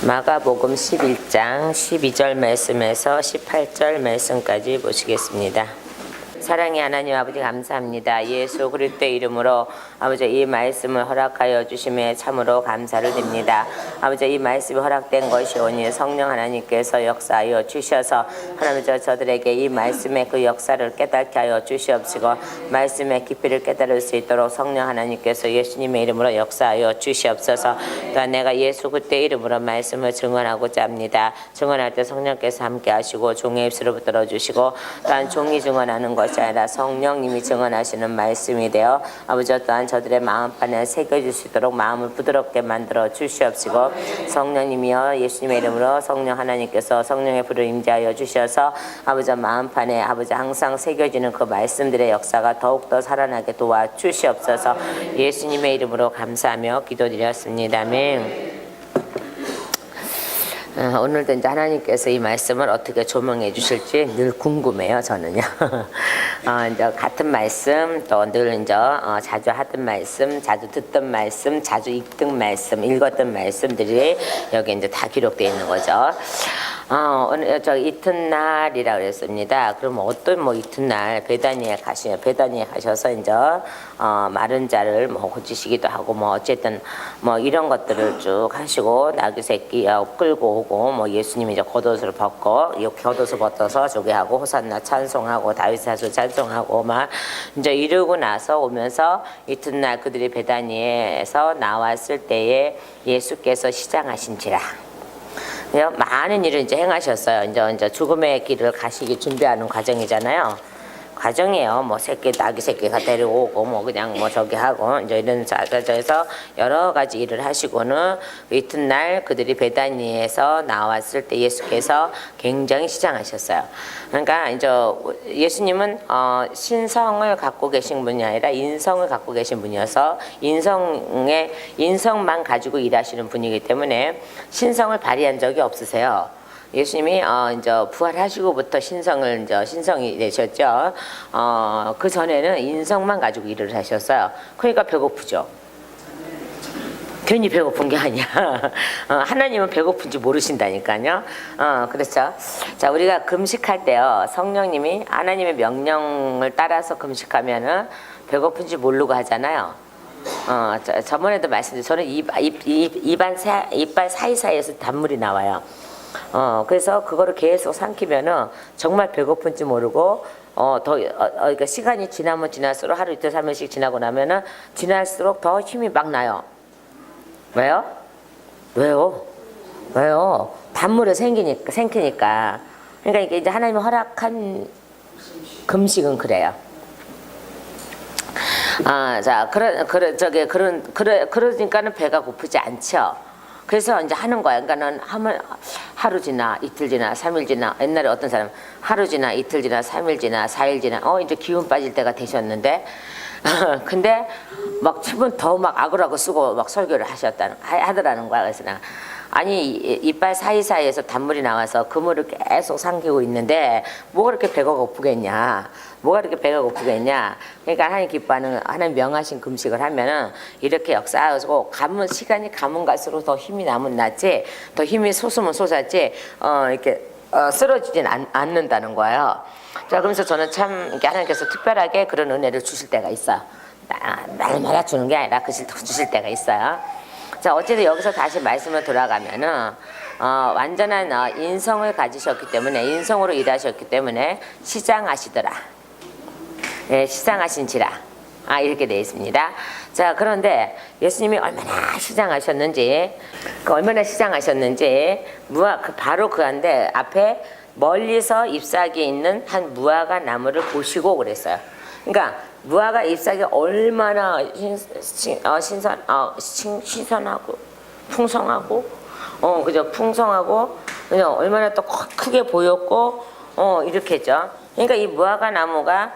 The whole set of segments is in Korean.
마가복음 11장 12절 말씀에서 18절 말씀까지 보시겠습니다. 사랑의 하나님 아버지 감사합니다. 예수 그리스도의 이름으로 아버지 이 말씀을 허락하여 주심에 참으로 감사를 드립니다. 아버지 이 말씀이 허락된 것이오니 성령 하나님께서 역사하여 주셔서 하나님 저들에게 이 말씀의 그 역사를 깨닫게 하여 주시옵시고 말씀의 깊이를 깨달을 수 있도록 성령 하나님께서 예수님의 이름으로 역사하여 주시옵소서. 또한 내가 예수 그리스도의 이름으로 말씀을 증언하고자 합니다. 증언할 때 성령께서 함께 하시고 종의 입술을 붙들어 주시고 또한 종이 증언하는 것이 아니라 성령님이 증언하시는 말씀이 되어 아버지 또한 저들의 마음판에 새겨질 수 있도록 마음을 부드럽게 만들어 주시옵시고 성령님이여 예수님의 이름으로 성령 하나님께서 성령의 불을 임재하여 주셔서 아버지 마음판에 아버지 항상 새겨지는 그 말씀들의 역사가 더욱더 살아나게 도와주시옵소서. 예수님의 이름으로 감사하며 기도드렸습니다. 아멘. 오늘도 이제 하나님께서 이 말씀을 어떻게 조명해 주실지 늘 궁금해요, 저는요. 이제 같은 말씀, 또 늘 이제 자주 하던 말씀, 자주 듣던 말씀, 자주 읽던 말씀, 읽었던 말씀들이 여기 이제 다 기록되어 있는 거죠. 오늘 저 이튿날이라 그랬습니다. 그럼 어떤 이튿날 베다니에 가셔서 이제 마른 자를 고치시기도 하고 어쨌든 이런 것들을 쭉 하시고 나귀 새끼 끌고 오고 예수님이 이제 겉옷을 벗고 겉옷을 벗어서 저기 하고 호산나 찬송하고 다윗 사수 찬송하고 이제 이러고 나서 오면서 이튿날 그들이 베다니에서 나왔을 때에 예수께서 시장하신지라. 많은 일을 이제 행하셨어요. 이제 죽음의 길을 가시기 준비하는 과정이잖아요. 과정이에요. 나귀 새끼가 데려오고 그냥 저기 하고 이제 이런 자에서 여러 가지 일을 하시고는 이튿날 그들이 베다니에서 나왔을 때 예수께서 굉장히 시장하셨어요. 그러니까 이제 예수님은 신성을 갖고 계신 분이 아니라 인성을 갖고 계신 분이어서 인성만 가지고 일하시는 분이기 때문에 신성을 발휘한 적이 없으세요. 예수님이 이제 부활하시고부터 신성이 되셨죠. 그 전에는 인성만 가지고 일을 하셨어요. 그러니까 배고프죠. 괜히 배고픈 게 아니야. 하나님은 배고픈지 모르신다니까요. 그렇죠. 자, 우리가 금식할 때요, 성령님이 하나님의 명령을 따라서 금식하면은 배고픈지 모르고 하잖아요. 저번에도 말씀드렸죠. 저는 이빨 사이사이에서 단물이 나와요. 그래서 그거를 계속 삼키면은 정말 배고픈지 모르고 그러니까 시간이 지나면 지날수록 하루 이틀 3일씩 지나고 나면은 지날수록 더 힘이 막 나요. 왜요? 단물에 생기니까. 그러니까 이제 하나님이 허락한 금식은 그래요. 그러니까는 배가 고프지 않죠. 그래서 이제 하는 거야. 그러니까는 하루 지나 이틀 지나 3일 지나 옛날에 어떤 사람 하루 지나 이틀 지나 3일 지나 4일 지나 이제 기운 빠질 때가 되셨는데 근데 집은 더 아그라고 쓰고 설교를 하더라는 거야. 그래서 아니 이빨 사이사이에서 단물이 나와서 그물을 계속 삼키고 있는데 뭐가 그렇게 배가 고프겠냐. 그러니까 하나님 기뻐하는 하나님 명하신 금식을 하면은 이렇게 역사하고 시간이 가면 갈수록 더 힘이 나면 낫지, 더 힘이 솟으면 솟았지 이렇게 쓰러지진 않는다는 거예요. 자, 그러면서 저는 참 하나님께서 특별하게 그런 은혜를 주실 때가 있어요. 날마다 주는 게 아니라 주실 때가 있어요. 자, 어쨌든 여기서 다시 말씀을 돌아가면은 완전한 인성을 가지셨기 때문에 인성으로 일하셨기 때문에 시장하시더라. 네, 시장하신지라. 이렇게 되어 있습니다. 자, 그런데 예수님이 얼마나 시장하셨는지 바로 그한데 앞에 멀리서 잎사귀에 있는 한 무화과 나무를 보시고 그랬어요. 그러니까 무화과 잎사귀가 얼마나 신선하고 풍성하고 풍성하고 그냥 얼마나 또 크게 보였고 이렇게 했죠. 그러니까 이 무화과 나무가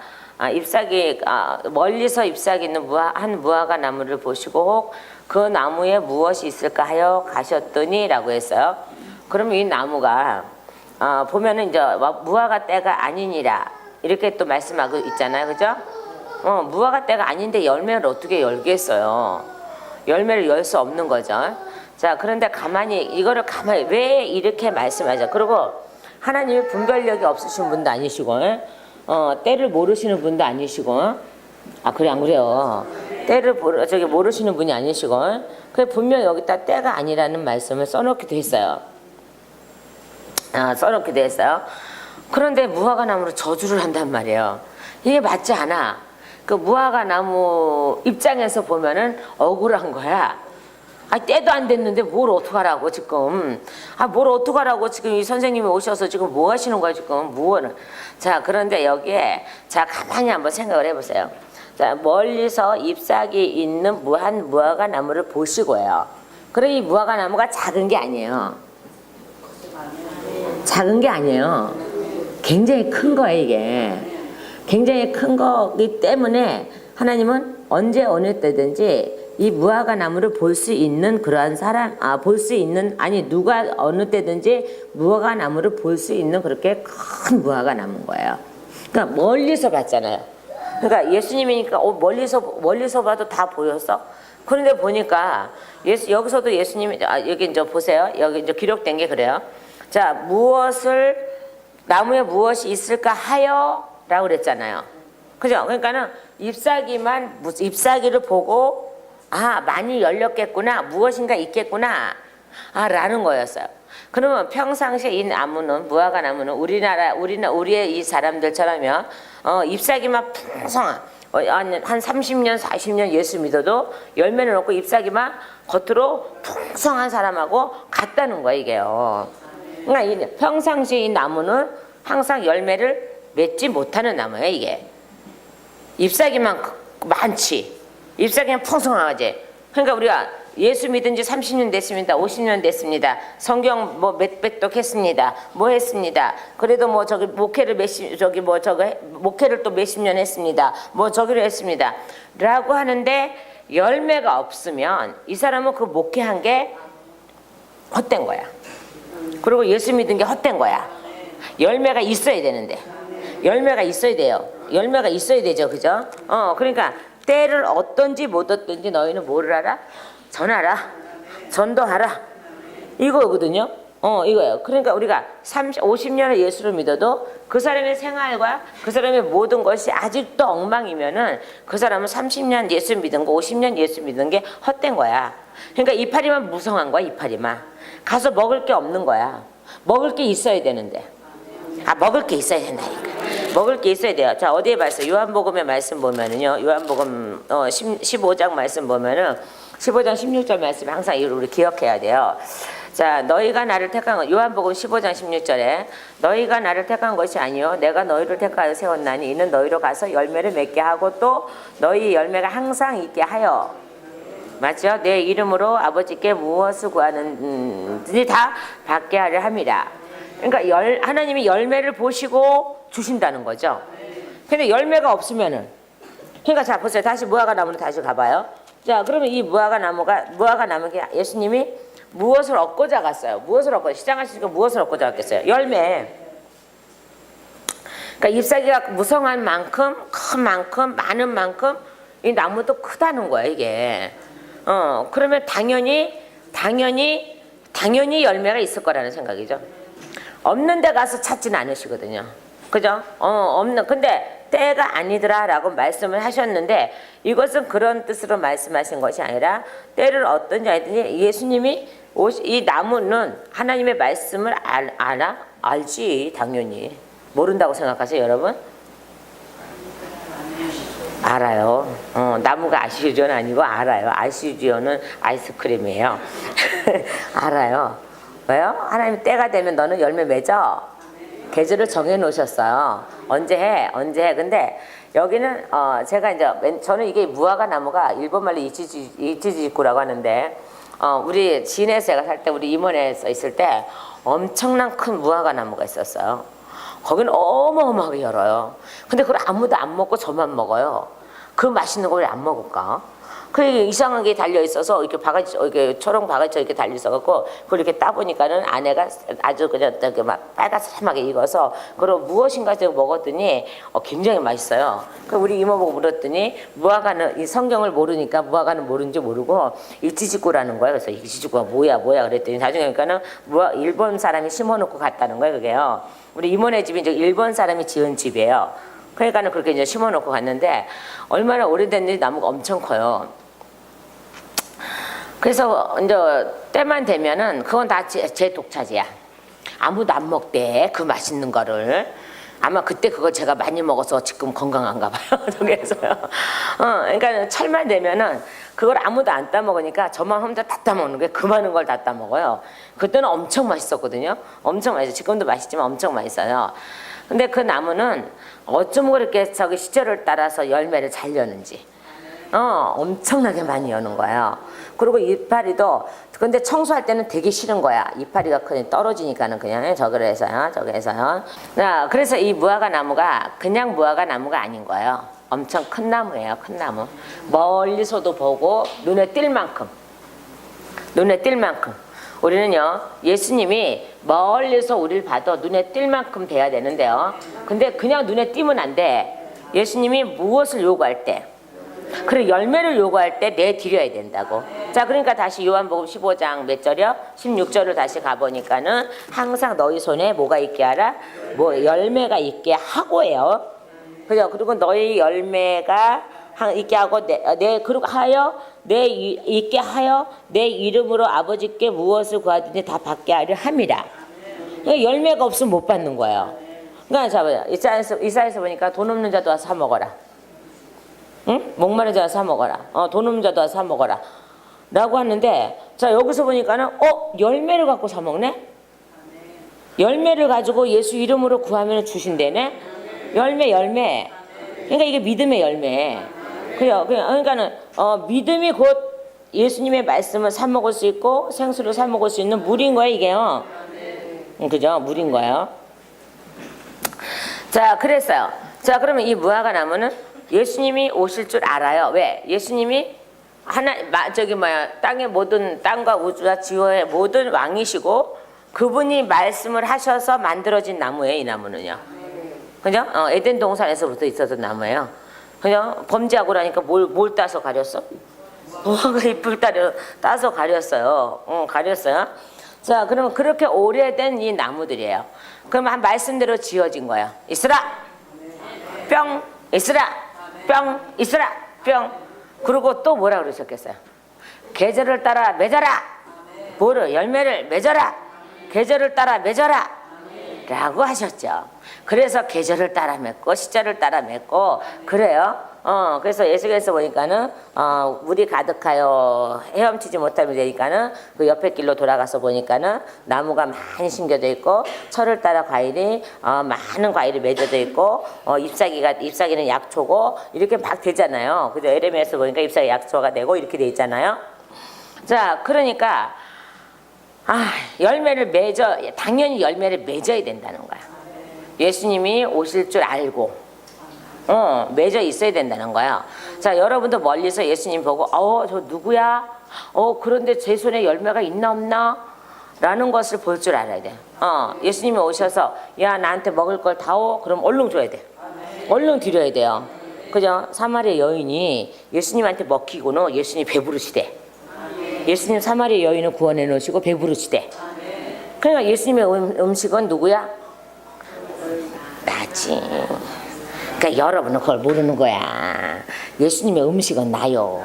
멀리서 잎사귀 있는 한 무화과 나무를 보시고 그 나무에 무엇이 있을까 하여 가셨더니라고 했어요. 그러면 이 나무가 보면은 이제 무화과 때가 아니니라 이렇게 또 말씀하고 있잖아요, 그죠? 무화과 때가 아닌데 열매를 어떻게 열겠어요? 열매를 열 수 없는 거죠. 자, 그런데 이거를 가만히 왜 이렇게 말씀하죠? 그리고 하나님이 분별력이 없으신 분도 아니시고, 때를 모르시는 분도 아니시고, 그래, 안 그래요? 때를 모르시는 분이 아니시고, 그래, 분명 여기다 때가 아니라는 말씀을 써놓기도 했어요. 써놓기도 했어요. 그런데 무화과 나무로 저주를 한단 말이에요. 이게 맞지 않아. 그 무화과 나무 입장에서 보면은 억울한 거야. 때도 안 됐는데 뭘 어떡하라고 지금. 뭘 어떡하라고 지금 이 선생님이 오셔서 지금 뭐 하시는 거야 지금. 자, 그런데 여기에 자, 가만히 한번 생각을 해보세요. 자, 멀리서 잎사귀 있는 무화과 나무를 보시고요. 그래, 이 무화과 나무가 작은 게 아니에요. 작은 게 아니에요. 굉장히 큰 거예요, 이게. 굉장히 큰 거기 때문에 하나님은 언제 어느 때든지 이 무화과 나무를 볼 수 있는 그러한 사람, 누가 어느 때든지 무화과 나무를 볼 수 있는 그렇게 큰 무화과 나무인 거예요. 그러니까 멀리서 봤잖아요. 그러니까 예수님이니까 멀리서 봐도 다 보였어. 그런데 보니까 여기서도 예수님이 여기 이제 보세요. 여기 이제 기록된 게 그래요. 자, 나무에 무엇이 있을까 하여라고 그랬잖아요. 그죠? 그러니까는 잎사귀를 보고 많이 열렸겠구나, 무엇인가 있겠구나, 라는 거였어요. 그러면 평상시에 이 나무는, 무화과 나무는 우리의 이 사람들처럼요, 잎사귀만 풍성한, 한 30년, 40년 예수 믿어도 열매는 없고 잎사귀만 겉으로 풍성한 사람하고 같다는 거예요, 이게요. 그러니까 평상시에 이 나무는 항상 열매를 맺지 못하는 나무예요, 이게. 잎사귀만 많지. 잎사귀는 풍성하지. 그러니까 우리가 예수 믿은 지 30년 됐습니다. 50년 됐습니다. 성경 몇백 독 했습니다. 했습니다. 그래도 목회를 목회를 또 몇십 년 했습니다. 저기를 했습니다. 라고 하는데 열매가 없으면 이 사람은 그 목회한 게 헛된 거야. 그리고 예수 믿은 게 헛된 거야. 열매가 있어야 되는데. 열매가 있어야 돼요. 열매가 있어야 되죠. 그죠? 그러니까 때를 어떤지 못 어떤지 너희는 뭐를 알아? 전하라. 전도하라. 이거거든요. 이거예요. 그러니까 우리가 50년을 예수를 믿어도 그 사람의 생활과 그 사람의 모든 것이 아직도 엉망이면은 그 사람은 30년 예수 믿은 거, 50년 예수 믿은 게 헛된 거야. 그러니까 이파리만 무성한 거야, 이파리만. 가서 먹을 게 없는 거야. 먹을 게 있어야 되는데. 먹을 게 있어야 된다니까. 먹을 게 있어야 돼요. 자, 어디에 봤어요? 요한복음의 말씀 보면은요, 요한복음 15장 말씀 보면은 15장 16절 말씀 항상 우리 기억해야 돼요. 자, 너희가 나를 택한 것, 요한복음 15장 16절에 너희가 나를 택한 것이 아니요 내가 너희를 택하여 세웠나니 이는 너희로 가서 열매를 맺게 하고 또 너희 열매가 항상 있게 하여, 맞죠? 내 이름으로 아버지께 무엇을 구하는지 다 받게 하려 함이라. 그러니까 하나님이 열매를 보시고 주신다는 거죠. 근데 열매가 없으면은, 그러니까 자, 보세요. 다시 무화과 나무로 다시 가봐요. 자, 그러면 이 무화과 나무게 예수님이 무엇을 얻고자 갔어요? 시장하시니까 무엇을 얻고자 갔겠어요? 열매. 그러니까 잎사귀가 무성한 만큼, 큰 만큼, 많은 만큼 이 나무도 크다는 거예요, 이게. 그러면 당연히 열매가 있을 거라는 생각이죠. 없는 데 가서 찾진 않으시거든요. 그죠? 근데 때가 아니더라라고 말씀을 하셨는데 이것은 그런 뜻으로 말씀하신 것이 아니라 때를 어떤지 알더니 예수님이 이 나무는 하나님의 말씀을 알지, 당연히. 모른다고 생각하세요, 여러분? 알아요. 나무가 아시지오는 아니고 알아요. 아시지오는 아이스크림이에요. 알아요. 왜요? 하나님 때가 되면 너는 열매 맺어. 계절을 정해 놓으셨어요. 언제 해? 근데 여기는 저는 이게 무화과 나무가 일본말로 이치지쿠라고 하는데 우리 진에서 제가 살 때 우리 임원에서 있을 때 엄청난 큰 무화과 나무가 있었어요. 거기는 어마어마하게 열어요. 근데 그걸 아무도 안 먹고 저만 먹어요. 그 맛있는 걸 왜 안 먹을까? 그게 이상한 게 달려 있어서 이렇게 바가지, 이렇게 초록 바가지처럼 이렇게 달려 있어갖고 그걸 이렇게 따보니까는 안에가 아주 그냥 이렇게 막 빨갛게 익어서 그걸 무엇인가 제가 먹었더니 굉장히 맛있어요. 그 우리 이모 보고 물었더니 무화과는 이 성경을 모르니까 무화과는 모르는지 모르고 이 지지꾸라는 거예요. 그래서 이 지지꾸가 뭐야 그랬더니 나중에 그러니까는 일본 사람이 심어놓고 갔다는 거예요. 그게요. 우리 이모네 집이 이제 일본 사람이 지은 집이에요. 그러니까는 그렇게 이제 심어놓고 갔는데 얼마나 오래됐는지 나무가 엄청 커요. 그래서 이제 때만 되면은 그건 다 제 독차지야. 아무도 안 먹대 그 맛있는 거를. 아마 그때 그걸 제가 많이 먹어서 지금 건강한가 봐요. 그래서요. 그러니까 철만 되면은 그걸 아무도 안 따먹으니까 저만 혼자 다 따먹는 게 그 많은 걸 다 따먹어요. 그때는 엄청 맛있었거든요. 엄청 맛있어요. 지금도 맛있지만 엄청 맛있어요. 근데 그 나무는 어쩜 그렇게 저기 시절을 따라서 열매를 잘 여는지 엄청나게 많이 여는 거예요. 그리고 이파리도 근데 청소할 때는 되게 싫은 거야. 이파리가 그냥 떨어지니까는 그냥 저기를 해서요. 그래서 이 무화과 나무가 그냥 무화과 나무가 아닌 거예요. 엄청 큰 나무예요. 큰 나무. 멀리서도 보고 눈에 띌 만큼. 우리는요, 예수님이 멀리서 우리를 봐도 눈에 띌 만큼 돼야 되는데요. 근데 그냥 눈에 띄면 안 돼. 예수님이 무엇을 요구할 때, 그리고 열매를 요구할 때 내드려야 된다고. 자, 그러니까 다시 요한복음 15장 몇 절이요? 16절을 다시 가보니까는 항상 너희 손에 뭐가 있게 하라? 열매가 있게 하고예요. 그죠? 그리고 너희 열매가 있게 하고 그리고 있게 하여 내 이름으로 아버지께 무엇을 구하든지 다 받게 하려 함이라. 그러니까 열매가 없으면 못 받는 거예요. 그러니까 자, 이사야에서 보니까 돈 없는 자도 와서 사 먹어라. 응? 목마른 자도 사 먹어라. 돈 없는 자도 와서 사 먹어라. 라고 하는데, 자, 여기서 보니까는, 열매를 갖고 사 먹네? 열매를 가지고 예수 이름으로 구하면 주신대네? 열매. 그러니까 이게 믿음의 열매. 그러니까는, 믿음이 곧 예수님의 말씀을 사 먹을 수 있고, 생수를 사 먹을 수 있는 물인 거예요, 이게요. 그죠? 물인 거예요. 자, 그랬어요. 자, 그러면 이 무화과 나무는 예수님이 오실 줄 알아요. 왜? 예수님이 땅의 모든, 땅과 우주와 지구의 모든 왕이시고, 그분이 말씀을 하셔서 만들어진 나무예요, 이 나무는요. 그죠? 에덴 동산에서부터 있었던 나무예요. 그죠? 범죄하고 나니까 뭘 따서 가렸어? 무화과 잎을 따서 가렸어요. 가렸어요. 자, 그러면 그렇게 오래된 이 나무들이에요. 그럼 한 말씀대로 지어진 거예요. 있으라! 뿅! 있으라! 뿅! 있으라! 뿅! 그리고 또 뭐라 그러셨겠어요? 계절을 따라 맺어라! 뭐를? 열매를 맺어라! 계절을 따라 맺어라! 라고 하셨죠. 그래서 계절을 따라 맺고 시절을 따라 맺고 그래요. 그래서 예수께서 보니까는 물이 가득하여 헤엄치지 못하면 되니까는 그 옆에 길로 돌아가서 보니까는 나무가 많이 심겨져 있고 철을 따라 과일이 많은 과일이 맺어져 있고 잎사귀는 약초고 이렇게 막 되잖아요. 그죠? 에레미야에서 보니까 잎사귀 약초가 되고 이렇게 돼 있잖아요. 자, 그러니까 열매를 당연히 열매를 맺어야 된다는 거야. 예수님이 오실 줄 알고 맺어 있어야 된다는 거야. 자, 여러분도 멀리서 예수님 보고 저 누구야? 그런데 제 손에 열매가 있나 없나? 라는 것을 볼 줄 알아야 돼. 예수님이 오셔서 야, 나한테 먹을 걸 다오. 그럼 얼른 줘야 돼. 얼른 드려야 돼요. 그죠? 사마리아 여인이 예수님한테 먹히고는 예수님이 배부르시대. 예수님 사마리아 여인을 구원해 놓으시고 배부르시대. 그러니까 예수님의 음식은 누구야? 나지. 그러니까 여러분은 그걸 모르는 거야. 예수님의 음식은 나요.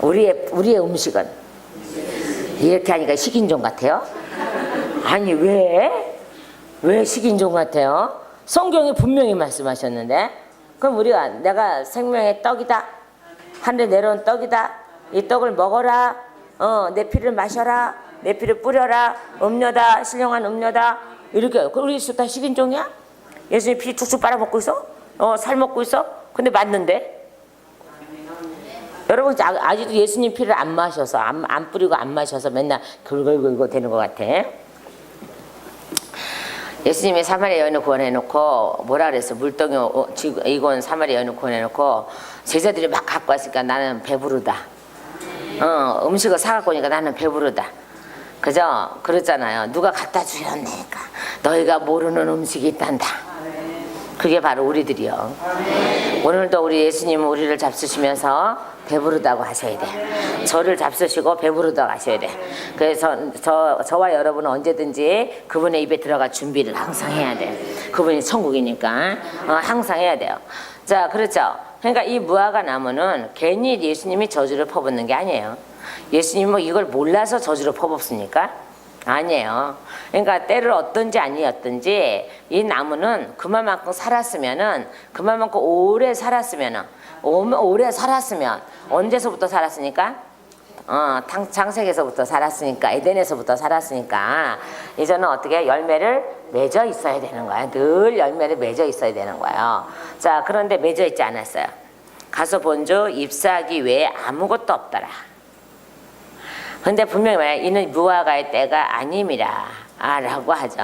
우리의 음식은 이렇게 하니까 식인종 같아요? 아니 왜 식인종 같아요? 성경에 분명히 말씀하셨는데. 그럼 내가 생명의 떡이다. 하늘에 내려온 떡이다. 이 떡을 먹어라. 내 피를 마셔라. 내 피를 뿌려라. 음료다. 신령한 음료다. 이렇게. 우리 다 식인종이야? 예수님 피 쭉쭉 빨아먹고 있어? 살 먹고 있어? 근데 맞는데? 여러분 아직도 예수님 피를 안 마셔서 안 뿌리고 안 마셔서 맨날 긁고 되는 것 같아. 예수님이 사마리아 여인을 구원해놓고 뭐라 그랬어? 물동이 이건 사마리아 여인을 구원해놓고 제자들이 막 갖고 왔으니까 나는 배부르다. 음식을 사갖고 오니까 나는 배부르다. 그죠? 그랬잖아요. 누가 갖다 주셨네니까 너희가 모르는 음식이 있단다. 그게 바로 우리들이요. 오늘도 우리 예수님은 우리를 잡수시면서 배부르다고 하셔야 돼. 저를 잡수시고 배부르다고 하셔야 돼. 그래서 저와 여러분은 언제든지 그분의 입에 들어갈 준비를 항상 해야 돼. 그분이 천국이니까 항상 해야 돼요. 자, 그렇죠. 그러니까 이 무화과 나무는 괜히 예수님이 저주를 퍼붓는 게 아니에요. 예수님은 뭐 이걸 몰라서 저주를 퍼붓습니까? 아니에요. 그러니까 때를 어떤지 아니었든지 이 나무는 그만큼 살았으면은 그만큼 오래 살았으면 언제서부터 살았으니까? 창세기에서부터 살았으니까, 에덴에서부터 살았으니까 이제는 어떻게 열매를 맺어 있어야 되는 거야. 늘 열매를 맺어 있어야 되는 거예요. 자, 그런데 맺어 있지 않았어요. 가서 본즉 잎사귀 외에 아무것도 없더라. 근데 분명히 말해 이는 무화과의 때가 아님이라 라고 하죠.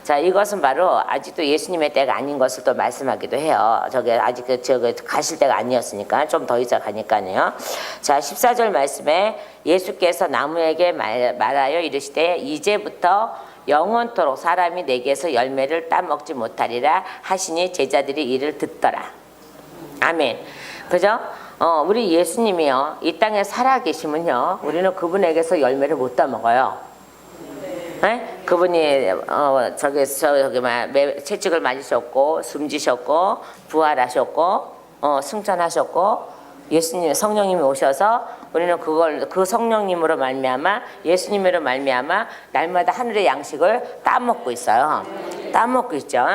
자, 이것은 바로 아직도 예수님의 때가 아닌 것을 또 말씀하기도 해요. 저게 아직 가실 때가 아니었으니까 좀 더 이상 가니까요. 자, 14절 말씀에 예수께서 나무에게 말하여 이르시되 이제부터 영원토록 사람이 내게서 열매를 따먹지 못하리라 하시니 제자들이 이를 듣더라. 아멘. 그죠? 우리 예수님이요, 이 땅에 살아계시면요, 우리는 그분에게서 열매를 못 따먹어요. 네? 그분이, 채찍을 맞으셨고, 숨지셨고, 부활하셨고, 승천하셨고, 예수님, 성령님이 오셔서 우리는 그 성령님으로 말미암아, 예수님으로 말미암아, 날마다 하늘의 양식을 따먹고 있어요. 따먹고 있죠.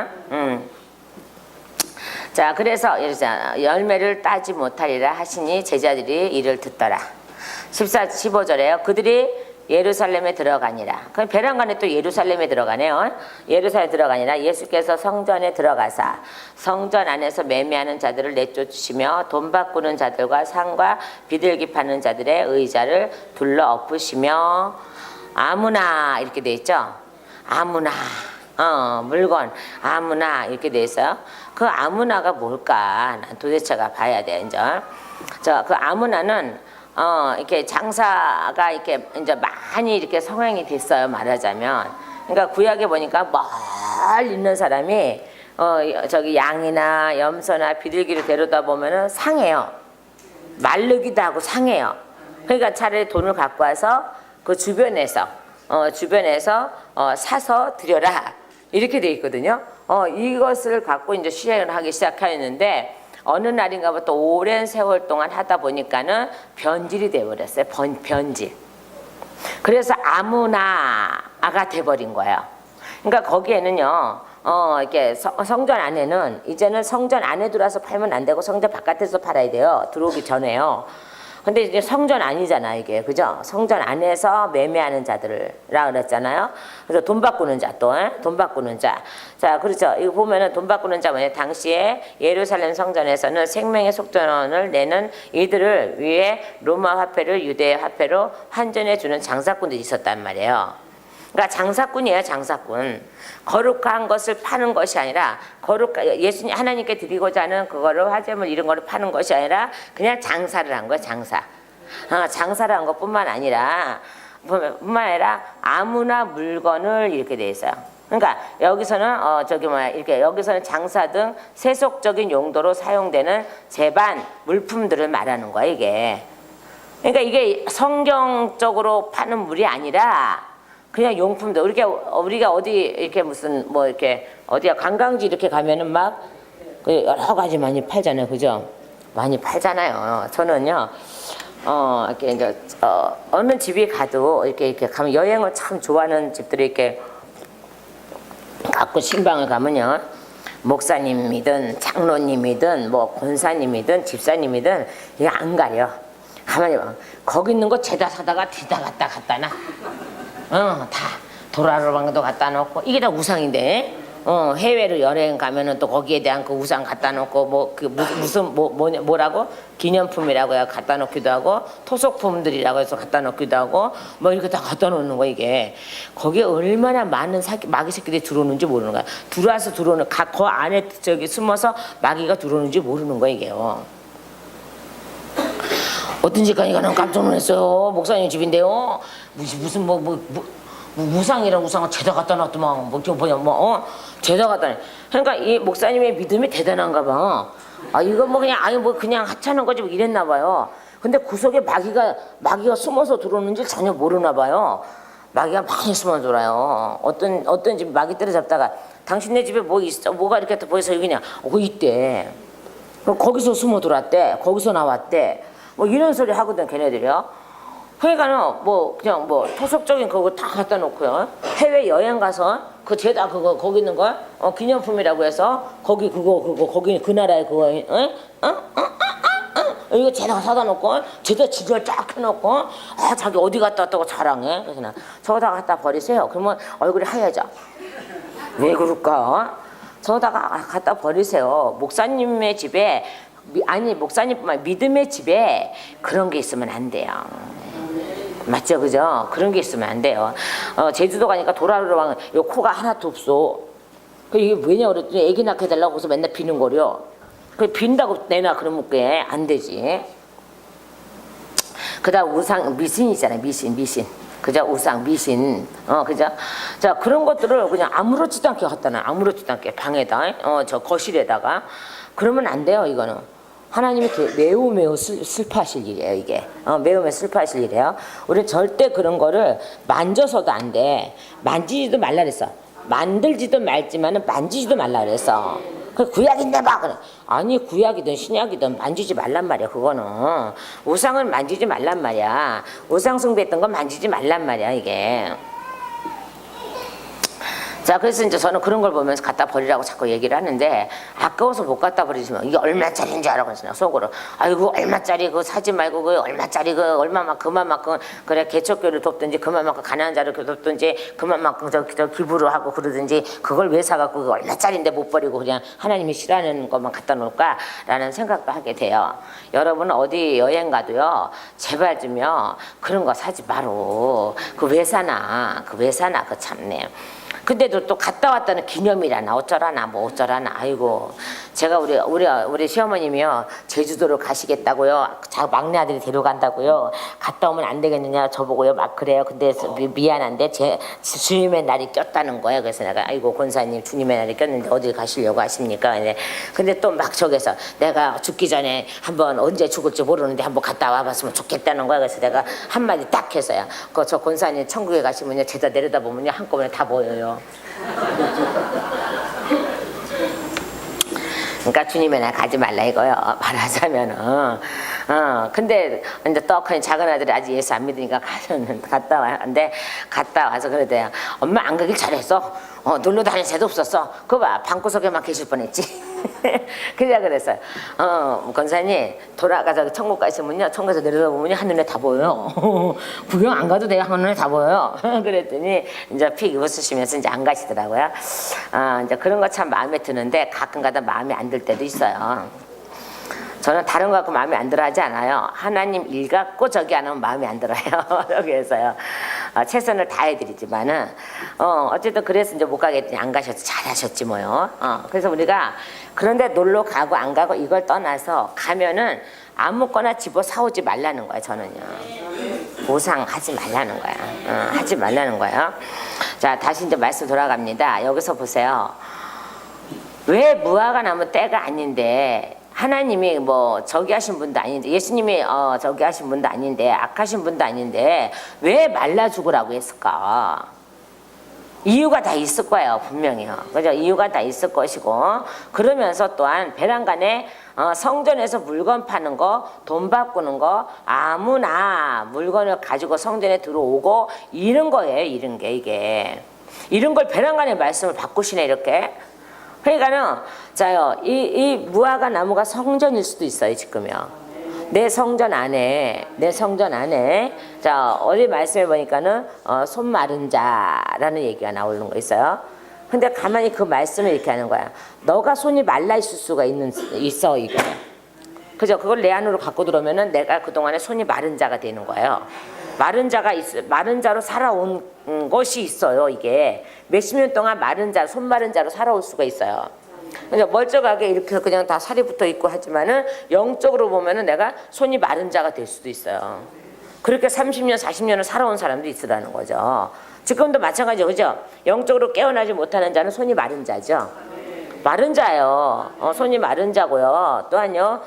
자, 그래서 열매를 따지 못하리라 하시니 제자들이 이를 듣더라. 15절에요. 그들이 예루살렘에 들어가니라. 그럼 베란간에 또 예루살렘에 들어가네요. 예루살렘에 들어가니라. 예수께서 성전에 들어가사 성전 안에서 매매하는 자들을 내쫓으시며 돈 바꾸는 자들과 상과 비둘기 파는 자들의 의자를 둘러 엎으시며 아무나 이렇게 돼 있죠. 아무나 물건 아무나 이렇게 돼 있어요. 그 아무나가 뭘까? 난 도대체가 봐야 돼. 이제 그 아무나는 이렇게 장사가 이렇게 이제 많이 이렇게 성행이 됐어요. 말하자면. 그러니까 구약에 보니까 멀리 있는 사람이 저기 양이나 염소나 비둘기를 데려다 보면은 상해요. 마르기도 하고 상해요. 그러니까 차라리 돈을 갖고 와서 그 주변에서 사서 드려라. 이렇게 돼 있거든요. 이것을 갖고 이제 시행을 하기 시작하였는데 어느 날인가부터 오랜 세월 동안 하다 보니까는 변질이 돼버렸어요. 변질. 그래서 아무나가 돼버린 거예요. 그러니까 거기에는요, 이렇게 성전 안에는 이제는 성전 안에 들어와서 팔면 안 되고 성전 바깥에서 팔아야 돼요. 들어오기 전에요. 근데 이제 성전 아니잖아, 이게. 그죠? 성전 안에서 매매하는 자들이라 그랬잖아요. 그래서 돈 바꾸는 자, 돈 바꾸는 자. 자, 그렇죠. 이거 보면은 돈 바꾸는 자 뭐냐. 당시에 예루살렘 성전에서는 생명의 속전원을 내는 이들을 위해 로마 화폐를 유대 화폐로 환전해 주는 장사꾼들이 있었단 말이에요. 그러니까 장사꾼이에요, 장사꾼. 거룩한 것을 파는 것이 아니라 예수님 하나님께 드리고자 하는 그거를 화제물 이런 거를 파는 것이 아니라 그냥 장사를 한 거예요, 장사. 장사를 한 것뿐만 아니라 아무나 물건을 이렇게 돼 있어요. 그러니까 여기서는 이렇게 여기서는 장사 등 세속적인 용도로 사용되는 재반 물품들을 말하는 거야, 이게. 그러니까 이게 성경적으로 파는 물이 아니라 그냥 용품도 우리가 어디 이렇게 무슨 뭐 이렇게 어디야 관광지 이렇게 가면은 막 여러 가지 많이 팔잖아요, 그죠? 많이 팔잖아요. 저는요, 이렇게 이제 어느 집에 가도 이렇게 가면 여행을 참 좋아하는 집들이 이렇게 갖고 신방을 가면요, 목사님이든 장로님이든 뭐 권사님이든 집사님이든 이게 안 가려. 가만히 봐. 거기 있는 거 죄다 사다가 뒤다 갖다 놔. 다 도라로방도 갖다 놓고 이게 다 우상인데 해외로 여행 가면은 또 거기에 대한 그 우산 갖다 놓고 뭐 그 무슨 뭐라고 기념품이라고 해 갖다 놓기도 하고 토속품들이라고 해서 갖다 놓기도 하고 뭐 이렇게 다 갖다 놓는 거 이게 거기에 얼마나 많은 마귀 새끼들이 들어오는지 모르는 거야. 들어오는 그 안에 저기 숨어서 마귀가 들어오는지 모르는 거 이게요. 어떤 집 가니까 난 깜짝 놀랐어요. 목사님 집인데요. 무슨 우상이랑 우상을 죄다 갖다 놨더만 죄다 갖다 놨. 그러니까 이 목사님의 믿음이 대단한가 봐. 이거 그냥 하찮은 거지 뭐 이랬나 봐요. 근데 그 속에 마귀가 숨어서 들어오는지 전혀 모르나 봐요. 마귀가 많이 숨어 돌아요. 어떤 집 마귀 때려잡다가 당신네 집에 뭐 있어? 뭐가 이렇게 보여서 여기냐? 있대. 거기서 숨어 돌았대. 거기서 나왔대. 뭐 이런 소리 하거든 걔네들이요. 그러니까는 그냥 토속적인 그거 다 갖다 놓고요. 해외 여행 가서 그 죄다 그거 거기 있는 거 기념품이라고 해서 거기 그 나라에 그거 이거 죄다 사다 놓고 죄다 지절 쫙 해놓고 자기 어디 갔다 왔다고 자랑해. 그래서 나 저거다 갖다 버리세요. 그러면 얼굴이 하얘져. 왜 그럴까? 저거다가 갖다 버리세요. 목사님의 집에 목사님뿐만 믿음의 집에 그런 게 있으면 안 돼요. 맞죠, 그죠? 그런 게 있으면 안 돼요. 제주도 가니까 도라르방 요 코가 하나도 없어. 이게 왜냐 그랬더니 애기 낳게 해달라고 해서 맨날 비는 거려. 빈다고 내놔 그러면 그게 안 되지. 그다음 우상 미신 있잖아요. 미신. 그죠? 우상 미신. 그죠? 자 그런 것들을 그냥 아무렇지도 않게 갖다 놔. 아무렇지도 않게 방에다 저 거실에다가 그러면 안 돼요. 이거는. 하나님이 매우 슬퍼하실 일이에요. 이게 매우 슬퍼하실 일이에요. 우리 절대 그런 거를 만져서도 안 돼. 만지지도 말라 그랬어. 만들지도 말지만은 만지지도 말라 그랬어. 그 구약인데 막 그래. 아니 구약이든 신약이든 만지지 말란 말이야. 그거는 우상을 만지지 말란 말이야. 우상 숭배했던 건 만지지 말란 말이야. 이게. 자 그래서 이제 저는 그런 걸 보면서 갖다 버리라고 자꾸 얘기를 하는데 아까워서 못 갖다 버리시면 이게 얼마짜리인 줄 알아 그러시나 속으로. 아이고 얼마짜리 그거 사지 말고 그 얼마짜리 그 얼마만큼 그만큼 그래 개척교를 돕든지 그만큼 가난한 자를 돕든지 그만큼 저 기부를 하고 그러든지 그걸 왜 사갖고 그 얼마짜리인데 못 버리고 그냥 하나님이 싫어하는 것만 갖다 놓을까라는 생각도 하게 돼요. 여러분 어디 여행 가도요 제발 좀요 그런 거 사지 마로. 그 왜 사나 그 참네. 근데도 또 갔다 왔다는 기념이라나 어쩌라나 뭐 어쩌라나. 아이고 제가 우리 시어머님이요 제주도를 가시겠다고요. 자 막내 아들이 데려간다고요. 갔다 오면 안 되겠느냐 저보고요 막 그래요. 근데 미안한데 제 주님의 날이 꼈다는 거예요. 그래서 내가 아이고 권사님 주님의 날이 꼈는데 어딜 가시려고 하십니까? 근데 또 막 저기서 내가 죽기 전에 한번 언제 죽을지 모르는데 한번 갔다 와봤으면 좋겠다는 거야. 그래서 내가 한마디 딱 해서요. 저 권사님 천국에 가시면요 제다 내려다 보면요 한꺼번에 다 보여요. 그러니까 주님의 날 가지 말라 이거요. 말하자면은. 근데 이제 떡하니 작은 아들이 아직 예수 안 믿으니까 갔다 왔는데 갔다 와서 그러대요. 엄마 안 가길 잘했어. 놀러 다닐 새도 없었어. 그거 봐 방구석에만 계실 뻔했지. 그랬어요. 권사님 돌아가서 천국 가시면요 천국에서 내려다보면요 한눈에 다 보여요. 구경 안 가도 돼요. 한눈에 다 보여요. 그랬더니 이제 픽 웃으시면서 이제 안 가시더라고요. 이제 그런 거 참 마음에 드는데 가끔가다 마음에 안 들 때도 있어요. 저는 다른 거 갖고 마음에 안 들어 하지 않아요. 하나님 일 갖고 저기 안 하면 마음에 안 들어요. 여기에서요. 최선을 다해드리지만은, 어쨌든 그래서 이제 못 가겠더니 안 가셨지. 잘하셨지 뭐요. 그래서 우리가 그런데 놀러 가고 안 가고 이걸 떠나서 가면은 아무거나 집어 사오지 말라는 거예요. 저는요. 보상하지 말라는 거야. 하지 말라는 거예요. 자, 다시 이제 말씀 돌아갑니다. 여기서 보세요. 왜 무화과 나무 때가 아닌데 하나님이 뭐 저기 하신 분도 아닌데 예수님이 저기 하신 분도 아닌데 악하신 분도 아닌데 왜 말라 죽으라고 했을까? 이유가 다 있을 거예요. 분명히요. 그죠? 이유가 다 있을 것이고 그러면서 또한 베란간에 성전에서 물건 파는 거, 돈 바꾸는 거 아무나 물건을 가지고 성전에 들어오고 이런 거예요. 이런 게 이게 이런 걸 베란간의 말씀을 바꾸시네 이렇게. 그러니까는 자요 이 무화과 나무가 성전일 수도 있어요 지금요. 내 성전 안에 자 어디 말씀해 보니까는 손 마른 자라는 얘기가 나오는 거 있어요. 근데 가만히 그 말씀을 이렇게 하는 거야. 너가 손이 말라 있을 수가 있어 이거. 그죠? 그걸 내 안으로 갖고 들어오면은 내가 그동안에 손이 마른 자가 되는 거예요. 마른 자로 살아온 것이 있어요. 이게 몇십 년 동안 손 마른 자로 살아올 수가 있어요. 그냥 멀쩡하게 이렇게 그냥 다 살이 붙어 있고 하지만은 영적으로 보면은 내가 손이 마른 자가 될 수도 있어요. 그렇게 30년, 40년을 살아온 사람도 있으라는 거죠. 지금도 마찬가지죠. 그죠? 영적으로 깨어나지 못하는 자는 손이 마른 자죠. 마른 자예요. 손이 마른 자고요. 또한요,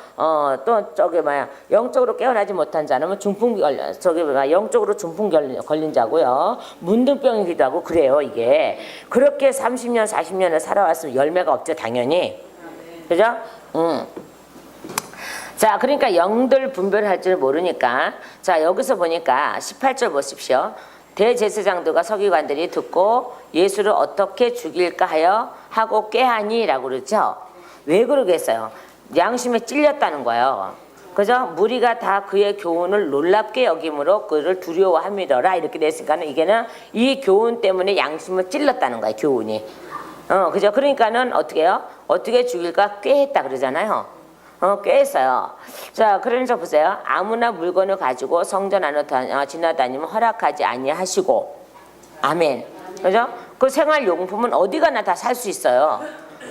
영적으로 깨어나지 못한 자는 영적으로 중풍 걸린 자고요. 문둥병이기도 하고 그래요, 이게. 그렇게 30년, 40년을 살아왔으면 열매가 없죠, 당연히. 그죠? 자, 그러니까 영들 분별할 줄 모르니까. 자, 여기서 보니까 18절 보십시오. 대제사장들과 서기관들이 듣고 예수를 어떻게 죽일까 하고 꾀하니라고 그러죠. 왜 그러겠어요? 양심에 찔렸다는 거예요. 그죠? 무리가 다 그의 교훈을 놀랍게 여김으로 그를 두려워함이더라 이렇게 됐으니까는 이게는 이 교훈 때문에 양심을 찔렀다는 거예요. 교훈이. 그죠? 그러니까는 어떻게 해요? 어떻게 죽일까 꾀했다 그러잖아요. 꾀했어요. 자, 그러면서 보세요. 아무나 물건을 가지고 성전 안으로 지나다니면 허락하지 아니하시고, 아멘. 그죠? 그 생활용품은 어디 가나 다 살 수 있어요.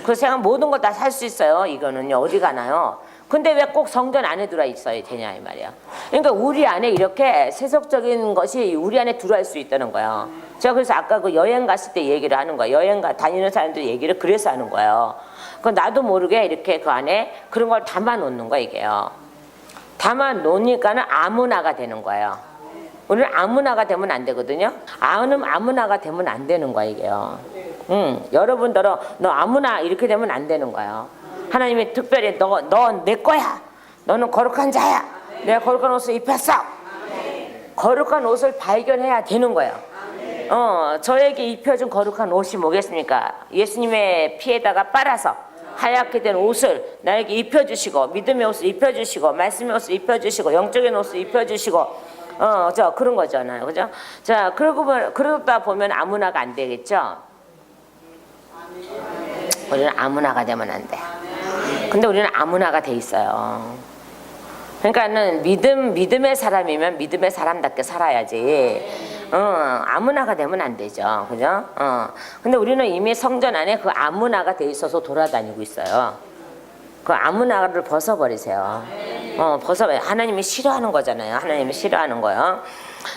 그 모든 걸 다 살 수 있어요. 이거는요, 어디 가나요? 근데 왜 꼭 성전 안에 들어와 있어야 되냐 이 말이야. 그러니까 우리 안에 이렇게 세속적인 것이 우리 안에 들어갈 수 있다는 거예요. 제가 그래서 아까 그 여행 갔을 때 얘기를 하는 거예요. 다니는 사람들 얘기를 그래서 하는 거예요. 그 나도 모르게 이렇게 그 안에 그런 걸 담아 놓는 거야 이게요. 담아 놓으니까는 아무나가 되는 거예요. 우리는 아무나가 되면 안 되거든요. 아무나가 되면 안 되는 거야 이게요. 여러분들은 너 아무나 이렇게 되면 안 되는 거예요. 하나님이 특별히 너 내 거야. 너는 거룩한 자야. 내가 거룩한 옷을 입혔어. 거룩한 옷을 발견해야 되는 거예요. 저에게 입혀준 거룩한 옷이 뭐겠습니까? 예수님의 피에다가 빨아서 하얗게 된 옷을 나에게 입혀주시고, 믿음의 옷을 입혀주시고, 말씀의 옷을 입혀주시고, 영적인 옷을 입혀주시고, 그런 거잖아요. 그죠? 자, 그러다 보면 아무나가 안 되겠죠? 우리는 아무나가 되면 안 돼. 근데 우리는 아무나가 돼 있어요. 그러니까는 믿음의 사람이면 믿음의 사람답게 살아야지. 아무나가 되면 안 되죠. 그죠? 근데 우리는 이미 성전 안에 그 아무나가 돼 있어서 돌아다니고 있어요. 그 아무나를 벗어버리세요. 하나님이 싫어하는 거잖아요. 하나님이 싫어하는 거요.